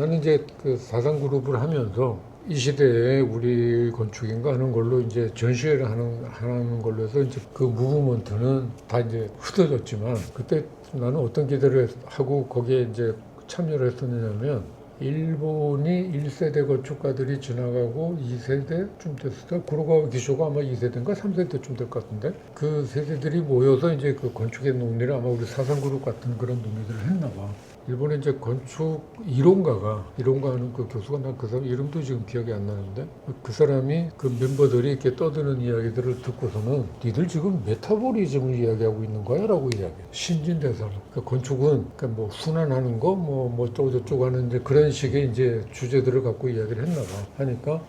나는 이제 그 사상그룹을 하면서 이 시대에 우리 건축인가 하는 걸로 이제 전시회를 하는 걸로 해서 이제 그 무브먼트는 다 이제 흩어졌지만 그때 나는 어떤 기대를 하고 거기에 이제 참여를 했었냐면 일본이 1세대 건축가들이 지나가고 2세대쯤 됐을 때 구로가와 기쇼가 아마 2세대인가 3세대쯤 될 것 같은데 그 세대들이 모여서 이제 그 건축의 논의를 아마 우리 사상그룹 같은 그런 논의들을 했나 봐. 일본에 이제 건축 이론가 하는 그 교수가 난 그 사람 이름도 지금 기억이 안 나는데 그 사람이 그 멤버들이 이렇게 떠드는 이야기들을 듣고서는 니들 지금 메타보리즘을 이야기하고 있는 거야? 라고 이야기해. 신진대사로. 그러니까 건축은 그러니까 뭐 순환하는 거 뭐 어쩌고저쩌고 하는 이제 그런 식의 이제 주제들을 갖고 이야기를 했나 봐. 하니까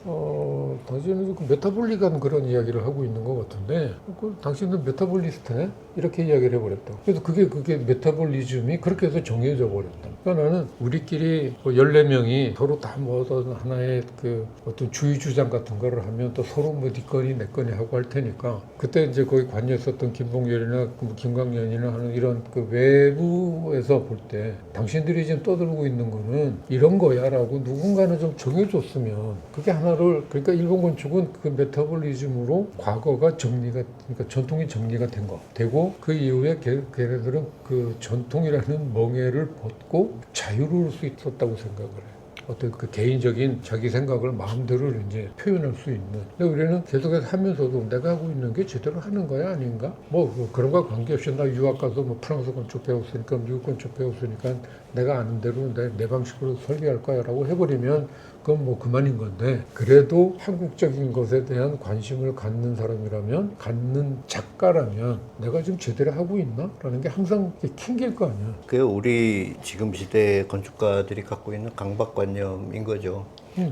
당신은 그 메타볼릭한 그런 이야기를 하고 있는 것 같은데 당신은 메타볼리스트네? 이렇게 이야기를 해버렸다. 그래서 그게 메타볼리즘이 그렇게 해서 정해져 버렸다. 그러니까 나는 우리끼리 14명이 서로 다 뭐 하나의 그 어떤 주의 주장 같은 거를 하면 또 서로 뭐 네 거니 내 거니 하고 할 테니까 그때 이제 거기 관여했었던 김봉열이나 김광년이나 하는 이런 그 외부에서 볼 때 당신들이 지금 떠들고 있는 거는 이런 거야라고 누군가는 좀 정해줬으면 그게 하나를 그러니까 일본 건축은 그 메타볼리즘으로 과거가 정리가 그러니까 전통이 정리가 된 거 되고 그 이후에 걔네들은 그 전통이라는 멍에를 벗고 자유로울 수 있었다고 생각을 해요. 어떤 그 개인적인 자기 생각을 마음대로 이제 표현할 수 있는. 근데 우리는 계속해서 하면서도 내가 하고 있는 게 제대로 하는 거야 아닌가? 뭐 그런 거 관계없이 나 유학 가서 뭐 프랑스 건축 배웠으니까 미국 건축 배웠으니까 내가 아는 대로 내 방식으로 설계할 거야라고 해버리면 그건 뭐 그만인 건데 그래도 한국적인 것에 대한 관심을 갖는 사람이라면 갖는 작가라면 내가 지금 제대로 하고 있나? 라는 게 항상 캥길 거 아니야. 그게 우리 지금 시대 건축가들이 갖고 있는 강박관념인 거죠.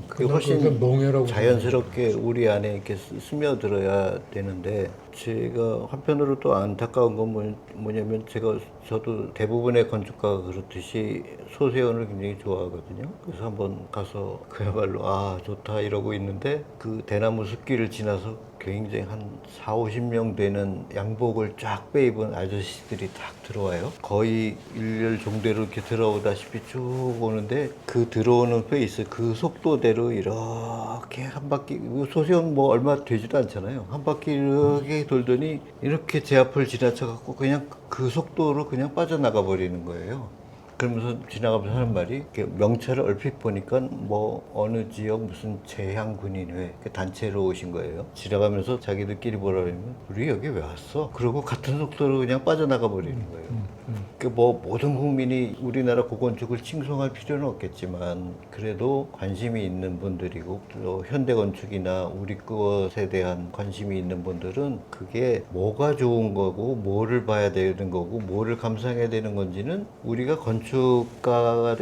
그게 훨씬 자연스럽게 우리 안에 이렇게 스며들어야 되는데 제가 한편으로 또 안타까운 건 뭐냐면 저도 대부분의 건축가가 그렇듯이 소세원을 굉장히 좋아하거든요. 그래서 한번 가서 그야말로 아 좋다 이러고 있는데 그 대나무 숲길을 지나서 굉장히 한 4, 50명 되는 양복을 쫙 빼입은 아저씨들이 딱 들어와요. 거의 일렬 종대로 이렇게 들어오다시피 쭉 오는데 그 들어오는 페이스, 그 속도대로 이렇게 한 바퀴, 소세원 뭐 얼마 되지도 않잖아요. 한 바퀴 이렇게 돌더니 이렇게 제 앞을 지나쳐갖고 그냥 그 속도로 그냥 빠져나가 버리는 거예요. 그러면서 지나가면서 하는 말이 명찰을 얼핏 보니까 뭐 어느 지역 무슨 재향군인회 단체로 오신 거예요. 지나가면서 자기들끼리 뭐라 그러면 우리 여기 왜 왔어? 그러고 같은 속도로 그냥 빠져나가 버리는 거예요. 뭐 모든 국민이 우리나라 고건축을 칭송할 필요는 없겠지만 그래도 관심이 있는 분들이고 또 현대건축이나 우리 것에 대한 관심이 있는 분들은 그게 뭐가 좋은 거고 뭐를 봐야 되는 거고 뭐를 감상해야 되는 건지는 우리가 건축가가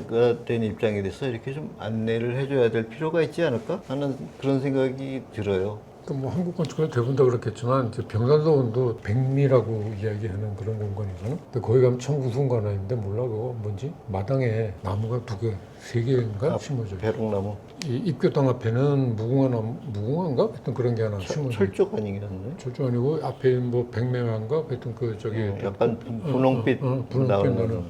된 입장에 대해서 이렇게 좀 안내를 해줘야 될 필요가 있지 않을까 하는 그런 생각이 들어요. 뭐 한국 건축가들 대부분 다 그렇겠지만 이제 병산서원도 백미라고 이야기하는 그런 공간이잖아. 근데 거기 가면 참 우스운 거 하나 있는데 몰라 그거 뭔지? 마당에 나무가 2개, 3개인가 심어져. 배롱나무. 이 입교당 앞에는 무궁화인가? 하여튼 그런 게 하나 심어져. 철쭉 아니겠네? 철쭉 아니고 앞에 뭐 백매화인가? 하여튼 그 저기 약간 분홍빛 분홍빛 나는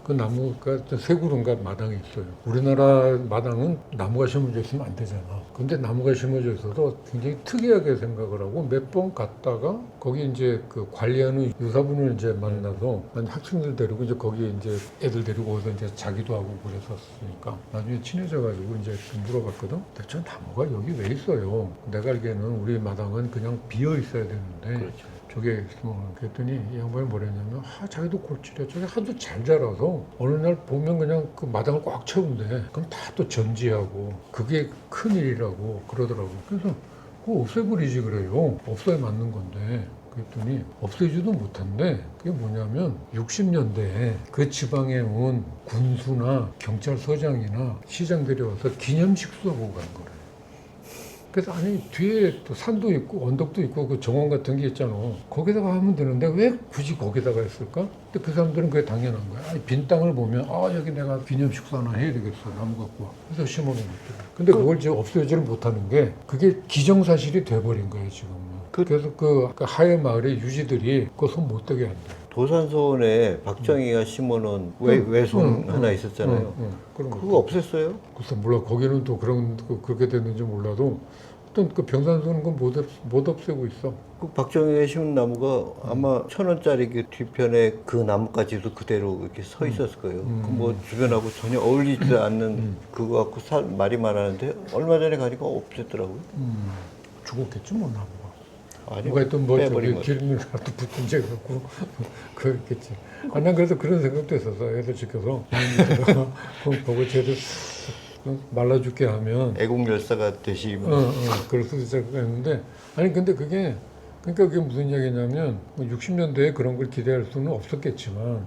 그 나무가 3그루인가 마당에 있어요. 우리나라 마당은 나무가 심어져 있으면 안 되잖아. 근데 나무가 심어져 있어서 굉장히 특이하게 생각을 하고 몇 번 갔다가 거기 이제 그 관리하는 유사분을 이제 만나서 학생들 데리고 이제 거기에 이제 애들 데리고 와서 이제 자기도 하고 그랬었으니까 나중에 친해져가지고 이제 물어봤거든. 대체 나무가 여기 왜 있어요? 내가 알기에는 우리 마당은 그냥 비어 있어야 되는데. 그렇죠. 저게 있으면 그랬더니 이 양반이 뭐랬냐면 자기도 골치래 저게 하도 잘 자라서 어느 날 보면 그냥 그 마당을 꽉 채운대. 그럼 다 또 전지하고 그게 큰일이라고 그러더라고. 그래서 그거 없애버리지 그래요. 없어야 맞는 건데. 그랬더니 없애지도 못한대. 그게 뭐냐면 60년대에 그 지방에 온 군수나 경찰서장이나 시장들이 와서 기념식 수하고 간 거래. 그래서 아니 뒤에 또 산도 있고 언덕도 있고 그 정원 같은 게 있잖아. 거기다가 하면 되는데 왜 굳이 거기다가 했을까? 근데 그 사람들은 그게 당연한 거야. 아니, 빈 땅을 보면 여기 내가 기념식수 하나 해야 되겠어. 나무 갖고 와. 그래서 심어놓은 거죠. 근데 그걸 이제 없애지를 못하는 게 그게 기정사실이 돼버린 거예요 지금은. 그래서 그 하회 마을의 유지들이 그거 손 못 대게 한대. 도산소원에 박정희가 심어놓은 외송 하나 있었잖아요. 그런 거. 그거 없앴어요? 글쎄 몰라. 거기는 또 그렇게 됐는지 몰라도 어떤 그 병산소는 그건 못 없애고 있어. 그 박정희가 심은 나무가 아마 1,000원짜리 그 뒤편에 그 나무까지도 그대로 이렇게 서 있었을 거예요. 그 뭐 주변하고 전혀 어울리지 않는 그거 갖고 말이 많았는데 얼마 전에 가니까 없앴더라고요. 죽었겠지 뭐 나무가. 아니, 누가 했던 뭐 저기 빼버린 거죠. 기름이라도 붙은 제 갖고 그랬겠지. 난 그래서 그런 생각도 했었어. 애들 지켜서 보고 쟤들 말라 죽게 하면 애국열사가 되시면 그럴 수도 있었는데 아니 근데 그게 무슨 얘기냐면 뭐 60년대에 그런 걸 기대할 수는 없었겠지만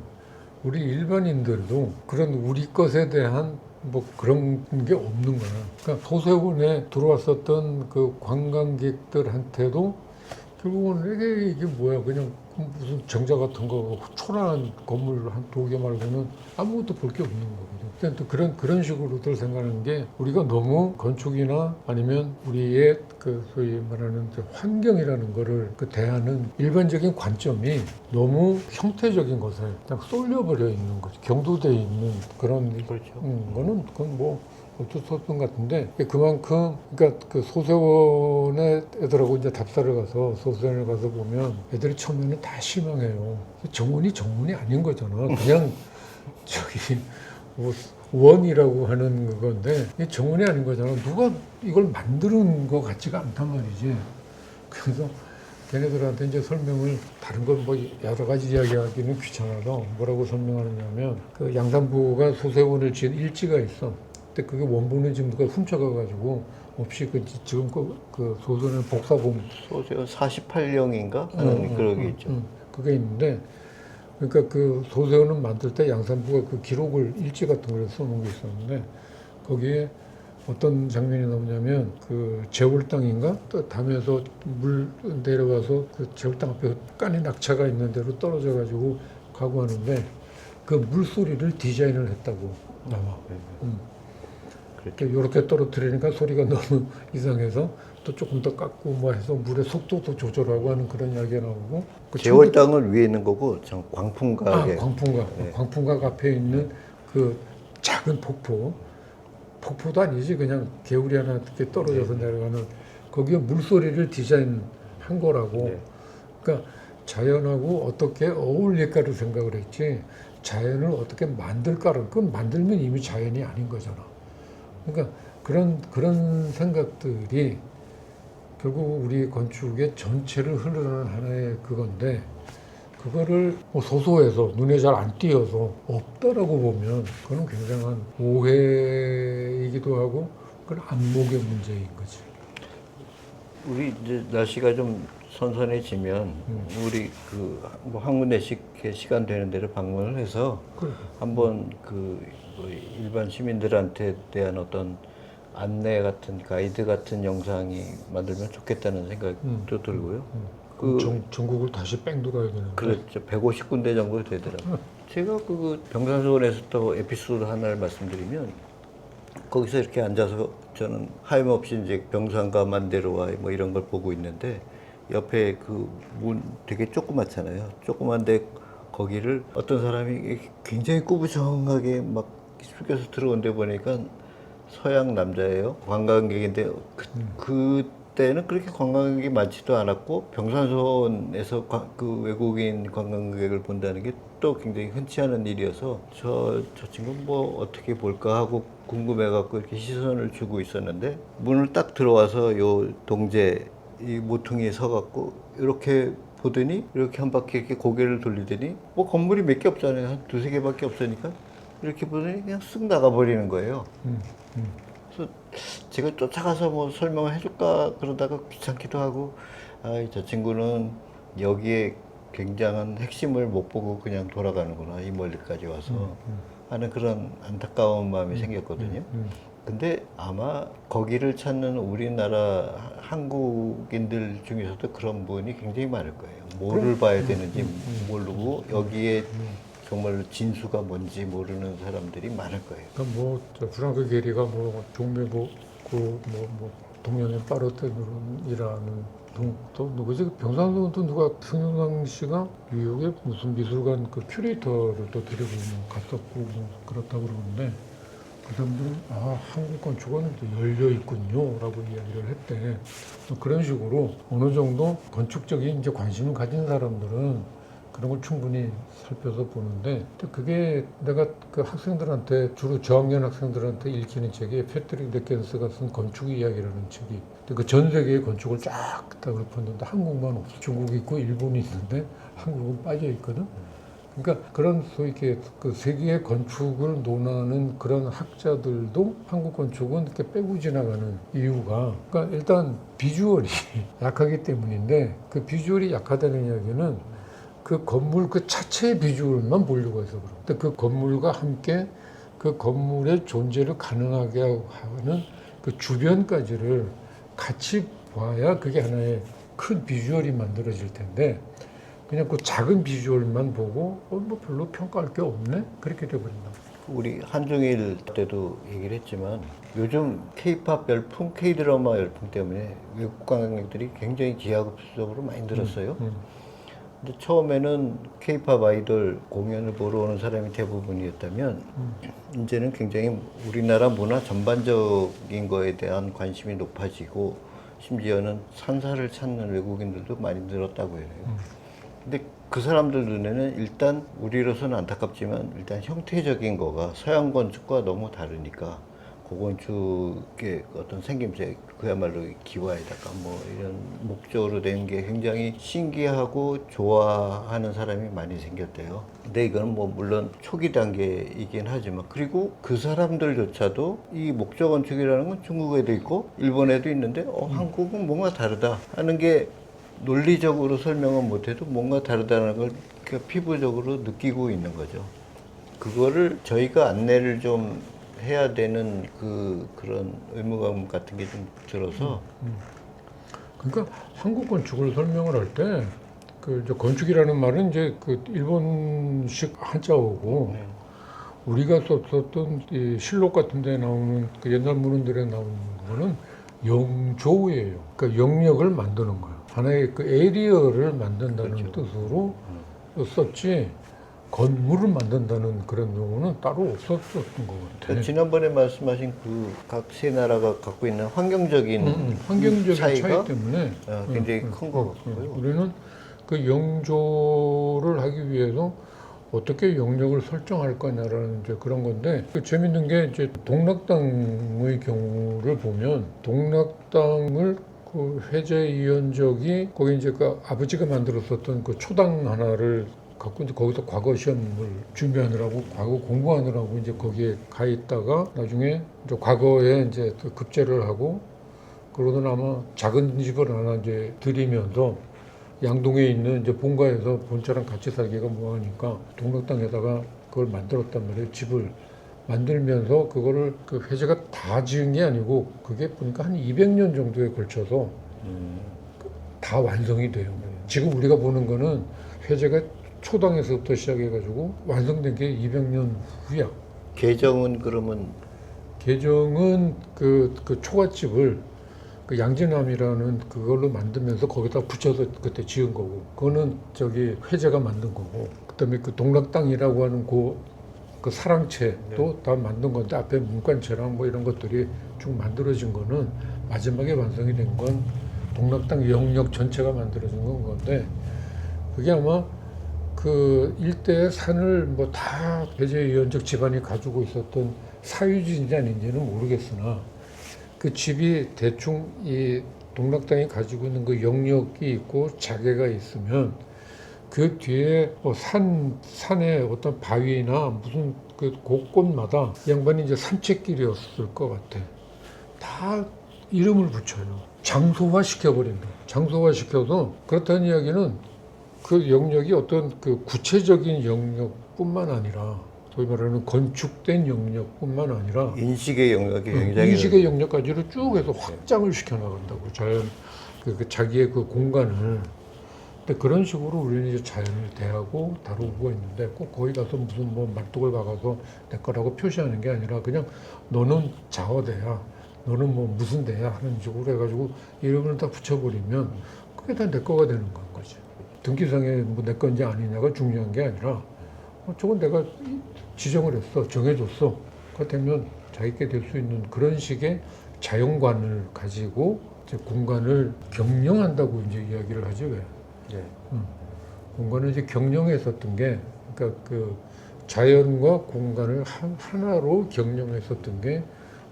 우리 일반인들도 그런 우리 것에 대한 뭐 그런 게 없는 거야. 그러니까 소세원에 들어왔었던 그 관광객들한테도 결국은 이게 뭐야 그냥 무슨 정자 같은 거 초라한 건물 한 2개 말고는 아무것도 볼 게 없는 거거든. 근데 또 그런 식으로들 생각하는 게 우리가 너무 건축이나 아니면 우리의 그 소위 말하는 환경이라는 거를 그 대하는 일반적인 관점이 너무 형태적인 것에 그냥 쏠려버려 있는 거죠. 경도돼 있는 그런 그렇죠. 거는 그건 뭐 어쩔 수 없는 것 같은데 그만큼 그러니까 그 소세원에 애들하고 이제 답사를 가서 소세원을 가서 보면 애들이 처음에는 다 실망해요. 정원이 아닌 거잖아. 그냥 저기 뭐 원이라고 하는 건데 이게 정원이 아닌 거잖아. 누가 이걸 만드는 것 같지가 않단 말이지. 그래서 걔네들한테 이제 설명을 다른 건 뭐 여러 가지 이야기하기는 귀찮아서 뭐라고 설명하느냐면 그 양산부가 소세원을 지은 일지가 있어. 근데 그게 원본은 지금 누가 훔쳐가가지고 없이 지금 그 소설은 복사본 소세원 48령인가 하는 그런 게 있죠. 그게 있는데 그러니까 그 소세원을 만들 때 양산부가 그 기록을 일지 같은 걸 써놓은 게 있었는데 거기에 어떤 장면이 나오냐면 그 제월당인가 또 담에서 물 내려와서 그 제월당 앞에 깐이 낙차가 있는 데로 떨어져가지고 가고 하는데 그 물소리를 디자인을 했다고 나와. 이렇게 떨어뜨리니까 소리가 너무 이상해서 또 조금 더 깎고 뭐 해서 물의 속도도 조절하고 하는 그런 이야기가 나오고 그 제월당은 위에 있는 거고 전 광풍각에 광풍각 앞에 있는 그 작은 폭포도 아니지 그냥 개울이 하나 이렇게 떨어져서 내려가는 거기에 물소리를 디자인한 거라고. 그러니까 자연하고 어떻게 어울릴까를 생각을 했지 자연을 어떻게 만들까를 그건 만들면 이미 자연이 아닌 거잖아. 그러니까 그런 생각들이 결국 우리 건축의 전체를 흐르는 하나의 그건데 그거를 뭐 소소해서 눈에 잘 안 띄어서 없다라고 보면 그건 굉장한 오해이기도 하고 그건 안목의 문제인 거지. 우리 이제 날씨가 좀 선선해지면 우리 그뭐 한 군데씩 이렇게 시간 되는 대로 방문을 해서 한번 뭐 일반 시민들한테 대한 어떤 안내 같은 가이드 같은 영상이 만들면 좋겠다는 생각도 들고요. 전국을 다시 뺑 돌아야 되는데. 그렇죠. 150군데 정도 되더라고요. 제가 그 병산소원에서 또 에피소드 하나를 말씀드리면 거기서 이렇게 앉아서 저는 하염없이 이제 병산과 만대로와 뭐 이런 걸 보고 있는데 옆에 그 문 되게 조그맣잖아요. 조그만데 거기를 어떤 사람이 굉장히 꾸부정하게 막 숙여서 들어온데 보니까 서양 남자예요. 관광객인데 그때는 그렇게 관광객이 많지도 않았고 병산소원에서 그 외국인 관광객을 본다는 게 또 굉장히 흔치 않은 일이어서 저 친구 뭐 어떻게 볼까 하고 궁금해갖고 이렇게 시선을 주고 있었는데 문을 딱 들어와서 요 동제 이 모퉁이에 서갖고 이렇게 보더니 이렇게 한 바퀴 이렇게 고개를 돌리더니 뭐 건물이 몇 개 없잖아요. 한 2-3개밖에 없으니까 이렇게 보더니 그냥 쓱 나가버리는 거예요. 그래서 제가 쫓아가서 뭐 설명을 해줄까 그러다가 귀찮기도 하고 저 친구는 여기에 굉장한 핵심을 못 보고 그냥 돌아가는구나 이 멀리까지 와서 하는 그런 안타까운 마음이 생겼거든요. 근데 아마 거기를 찾는 우리나라 한국인들 중에서도 그런 분이 굉장히 많을 거예요. 뭐를 봐야 되는지 모르고 여기에 정말 진수가 뭔지 모르는 사람들이 많을 거예요. 그러니까 뭐 프랑크 게리가 뭐 종묘 뭐 동양의 파르테논이라는 또 누구지? 병상도 누가 성윤상 씨가 뉴욕에 무슨 미술관 그 큐레이터를 또 데리고 갔었고 뭐 그렇다고 그러는데 그 사람들은 한국 건축은 열려 있군요라고 이야기를 했대. 그런 식으로 어느 정도 건축적인 이제 관심을 가진 사람들은 그런 걸 충분히 살펴서 보는데 그게 내가 그 학생들한테 주로 저학년 학생들한테 읽히는 책이 패트릭 레켄스가 쓴 건축 이야기라는 책이 그 전 세계의 건축을 쫙 다 읊었는데 한국만 없어. 중국이 있고 일본이 있는데 한국은 빠져 있거든. 그러니까 그런 소위 이렇게 그 세계의 건축을 논하는 그런 학자들도 한국 건축은 이렇게 빼고 지나가는 이유가 그러니까 일단 비주얼이 약하기 때문인데 그 비주얼이 약하다는 이야기는 그 건물 그 자체의 비주얼만 보려고 해서 그래요. 근데 그 건물과 함께 그 건물의 존재를 가능하게 하는 그 주변까지를 같이 봐야 그게 하나의 큰 비주얼이 만들어질 텐데 그냥 그 작은 비주얼만 보고 뭐 별로 평가할 게 없네? 그렇게 돼버린다. 우리 한중일 때도 얘기를 했지만 요즘 K-팝 열풍, K-드라마 열풍 때문에 외국 관광객들이 굉장히 기하급수적으로 많이 늘었어요. 근데 처음에는 K-팝 아이돌 공연을 보러 오는 사람이 대부분이었다면 이제는 굉장히 우리나라 문화 전반적인 거에 대한 관심이 높아지고 심지어는 산사를 찾는 외국인들도 많이 늘었다고 해요. 근데 그 사람들 눈에는 일단 우리로서는 안타깝지만 일단 형태적인 거가 서양 건축과 너무 다르니까 고건축의 어떤 생김새 그야말로 기와에다가 뭐 이런 목적으로 된 게 굉장히 신기하고 좋아하는 사람이 많이 생겼대요. 근데 이거는 뭐 물론 초기 단계이긴 하지만 그리고 그 사람들조차도 이 목적 건축이라는 건 중국에도 있고 일본에도 있는데 한국은 뭔가 다르다 하는 게 논리적으로 설명은 못해도 뭔가 다르다는 걸 피부적으로 느끼고 있는 거죠. 그거를 저희가 안내를 좀 해야 되는 그런 의무감 같은 게 좀 들어서. 그러니까 한국 건축을 설명을 할 때 그 건축이라는 말은 이제 그 일본식 한자어고 우리가 썼던 이 실록 같은 데 나오는 그 옛날 문헌들에 나오는 거는 영조예요. 그러니까 영역을 만드는 거예요. 하나의 그 에리어를 만든다는 뜻으로 썼지 건물을 만든다는 그런 용어는 따로 없었던 것 같아요. 지난번에 말씀하신 그 각 세 나라가 갖고 있는 환경적인 차이 때문에 굉장히 큰 것 같고요. 우리는 그 영조를 하기 위해서 어떻게 영역을 설정할 거냐라는 이제 그런 건데 재밌는 게 이제 동락당의 경우를 보면 동락당을 그 해제위원적이 거기 이제 그 아버지가 만들었었던 그 초당 하나를 갖고 이제 거기서 과거 시험을 준비하느라고 과거 공부하느라고 이제 거기에 가 있다가 나중에 이제 과거에 이제 급제를 하고 그러던 아마 작은 집을 하나 이제 들이면서 양동에 있는 이제 본가에서 본처랑 같이 살기가 뭐하니까 동락당에다가 그걸 만들었단 말이에요. 집을 만들면서 그거를 그 회제가 다 지은 게 아니고 그게 보니까 한 200년 정도에 걸쳐서 다 완성이 돼요. 지금 우리가 보는 거는 회제가 초당에서부터 시작해가지고 완성된 게 200년 후야. 개정은 그러면 개정은 그 초가집을 그 양진암이라는 그걸로 만들면서 거기다 붙여서 그때 지은 거고, 그거는 저기 회제가 만든 거고, 그다음에 그 동락당이라고 하는 그 사랑채도 다 만든 건데 앞에 문관채랑 뭐 이런 것들이 쭉 만들어진 거는 마지막에 완성이 된 건 동락당 영역 전체가 만들어진 건데 그게 아마 그 일대의 산을 뭐 다 배제위원적 집안이 가지고 있었던 사유지인지 아닌지는 모르겠으나 그 집이 대충 이 동락당이 가지고 있는 그 영역이 있고 자계가 있으면 그 뒤에 뭐 산에 어떤 바위나 무슨 그 곳곳마다 이 양반이 이제 산책길이었을 것 같아. 다 이름을 붙여요. 장소화 시켜버린다. 장소화 시켜서 그렇다는 이야기는 그 영역이 어떤 그 구체적인 영역뿐만 아니라 소위 말하는 건축된 영역뿐만 아니라 인식의 영역이 굉장히 인식의 영역까지를 쭉 해서 확장을 시켜나간다고 자연 그 자기의 그 공간을. 근데 그런 식으로 우리는 이제 자연을 대하고 다루고 있는데 꼭 거기 가서 무슨 뭐 말뚝을 박아서 내 거라고 표시하는 게 아니라 그냥 너는 자어대야, 너는 뭐 무슨 대야 하는 식으로 해가지고 이름을 다 붙여버리면 그게 다 내 거가 되는 건 거지. 등기상에 뭐 내 건지 아니냐가 중요한 게 아니라 저건 내가 지정을 했어, 정해줬어. 그거 되면 자기께 될 수 있는 그런 식의 자연관을 가지고 이제 공간을 경영한다고 이제 이야기를 하지 왜? 네. 공간을 이제 경영했었던 게, 그러니까 그 자연과 공간을 하나로 경영했었던 게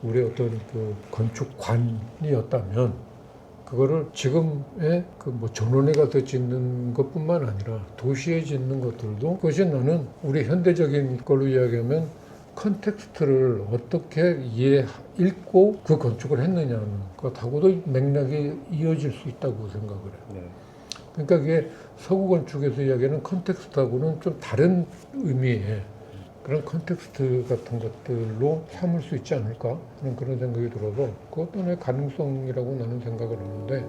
우리의 어떤 그 건축관이었다면, 그거를 지금의 그 뭐 전원에 가서 짓는 것뿐만 아니라 도시에 짓는 것들도, 그것이 나는 우리 현대적인 걸로 이야기하면 컨텍스트를 어떻게 읽고 그 건축을 했느냐는 것하고도 맥락이 이어질 수 있다고 생각을 해요. 네. 그러니까 그게 서구 건축에서 이야기하는 컨텍스트하고는 좀 다른 의미의 그런 컨텍스트 같은 것들로 삼을 수 있지 않을까 하는 그런 생각이 들어서 그것도 하나의 가능성이라고 나는 생각을 하는데,